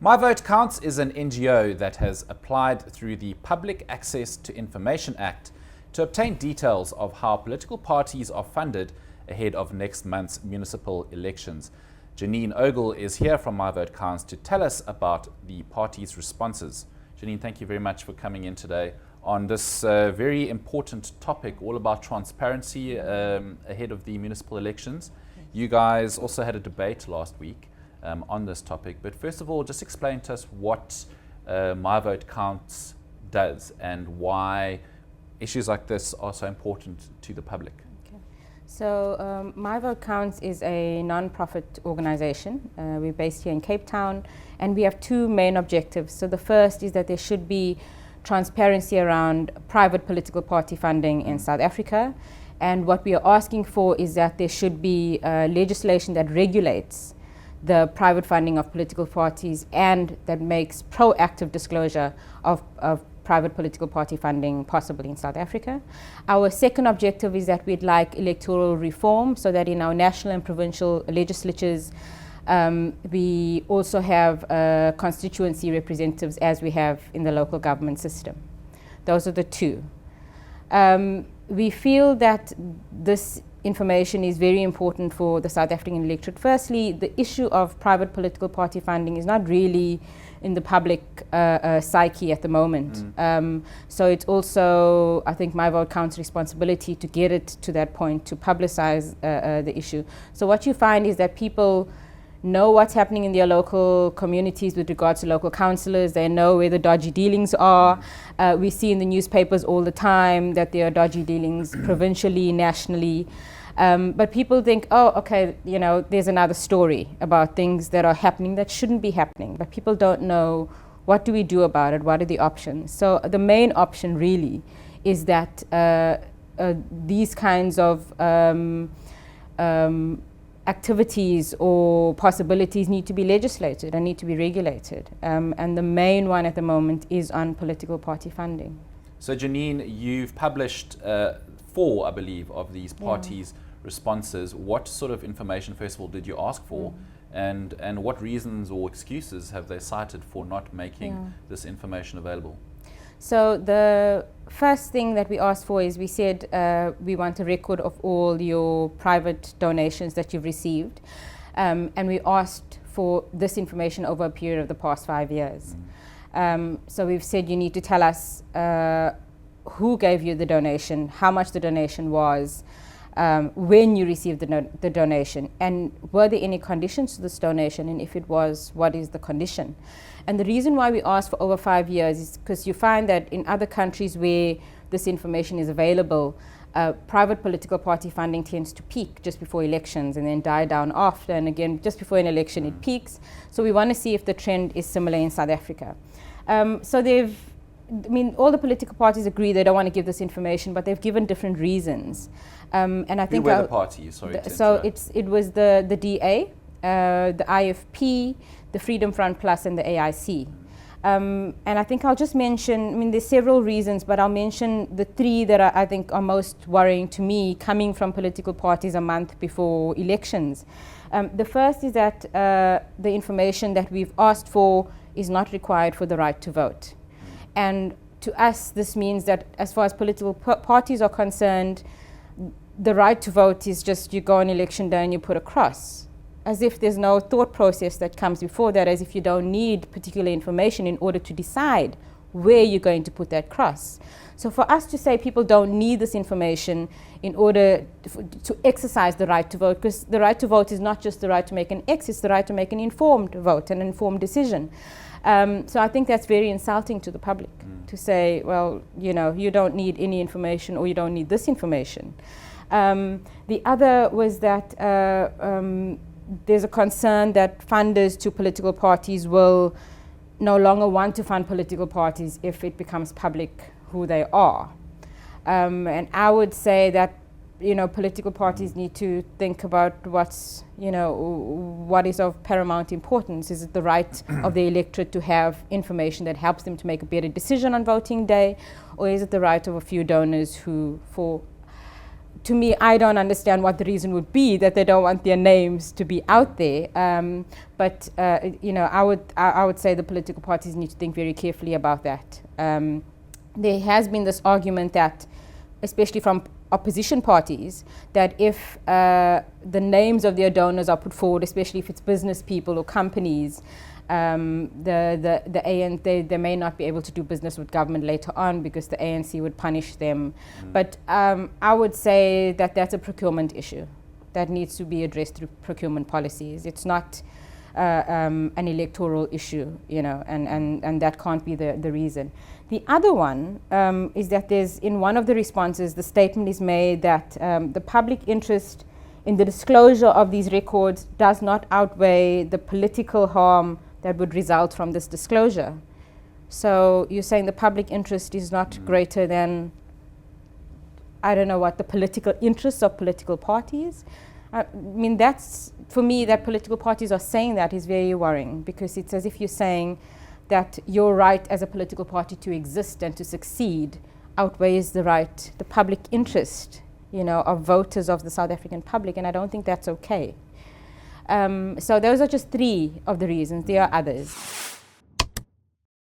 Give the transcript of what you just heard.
My Vote Counts is an NGO that has applied through the Public Access to Information Act to obtain details of how political parties are funded ahead of next month's municipal elections. Janine Ogle is here from My Vote Counts to tell us about the party's responses. Janine, thank you very much for coming in today on this very important topic, all about transparency ahead of the municipal elections. You guys also had a debate last week on this topic, but first of all, just explain to us what My Vote Counts does and why issues like this are so important to the public. Okay. So My Vote Counts is a non-profit organization. We're based here in Cape Town, and we have two main objectives. So the first is that there should be transparency around private political party funding in South Africa, and what we are asking for is that there should be legislation that regulates the private funding of political parties and that makes proactive disclosure of private political party funding possible in South Africa. Our second objective is that we'd like electoral reform so that in our national and provincial legislatures we also have constituency representatives as we have in the local government system. Those are the two. We feel that this information is very important for the South African electorate. Firstly, the issue of private political party funding is not really in the public psyche at the moment. So it's also, I think, My Vote Counts' responsibility to get it to that point, to publicize the issue. So what you find is that people know what's happening in their local communities with regards to local councillors. They know where the dodgy dealings are. We see in the newspapers all the time that there are dodgy dealings provincially, nationally. But people think, oh, okay, you know, there's another story about things that are happening that shouldn't be happening. But people don't know, what do we do about it? What are the options? So the main option really is that these kinds of activities or possibilities need to be legislated and need to be regulated. And the main one at the moment is on political party funding. So Janine, you've published 4, I believe, of these parties' responses. What sort of information, first of all, did you ask for? And what reasons or excuses have they cited for not making this information available? So the first thing that we asked for is we said we want a record of all your private donations that you've received. And we asked for this information over a period of the past 5 years. So we've said you need to tell us who gave you the donation, how much the donation was, when you received the donation, and were there any conditions to this donation, and if it was, what is the condition? And the reason why we asked for over 5 years is because you find that in other countries where this information is available, private political party funding tends to peak just before elections and then die down after, and again just before an election it peaks. So we want to see if the trend is similar in South Africa. So all the political parties agree they don't want to give this information, but they've given different reasons. And I think who were the parties? Sorry. It was the DA, the IFP, the Freedom Front Plus, and the AIC. And I think I'll just mention, there's several reasons, but I'll mention the 3 that I think are most worrying to me coming from political parties a month before elections. The first is that the information that we've asked for is not required for the right to vote. And to us, this means that as far as political parties are concerned, the right to vote is just you go on election day and you put a cross, as if there's no thought process that comes before that, as if you don't need particular information in order to decide where you're going to put that cross. So for us to say people don't need this information in order to exercise the right to vote, because the right to vote is not just the right to make an X, it's the right to make an informed vote, an informed decision. So I think that's very insulting to the public to say, well, you know, you don't need any information or you don't need this information. The other was that there's a concern that funders to political parties will no longer want to fund political parties if it becomes public who they are. And I would say that, you know, political parties need to think about what's, you know, what is of paramount importance. Is it the right of the electorate to have information that helps them to make a better decision on voting day, or is it the right of a few donors who, for to me, I don't understand what the reason would be that they don't want their names to be out there. But I would say the political parties need to think very carefully about that. There has been this argument that, especially from opposition parties, that if the names of their donors are put forward, especially if it's business people or companies, they may not be able to do business with government later on because the ANC would punish them. But I would say that that's a procurement issue that needs to be addressed through procurement policies. It's not an electoral issue, and that can't be the reason. The other one is that in one of the responses, the statement is made that the public interest in the disclosure of these records does not outweigh the political harm that would result from this disclosure. So you're saying the public interest is not greater than, I don't know what, the political interests of political parties? I mean, that's, for me, that political parties are saying that is very worrying, because it's as if you're saying that your right as a political party to exist and to succeed outweighs the public interest, of voters of the South African public, and I don't think that's okay. So those are just 3 of the reasons. There are others.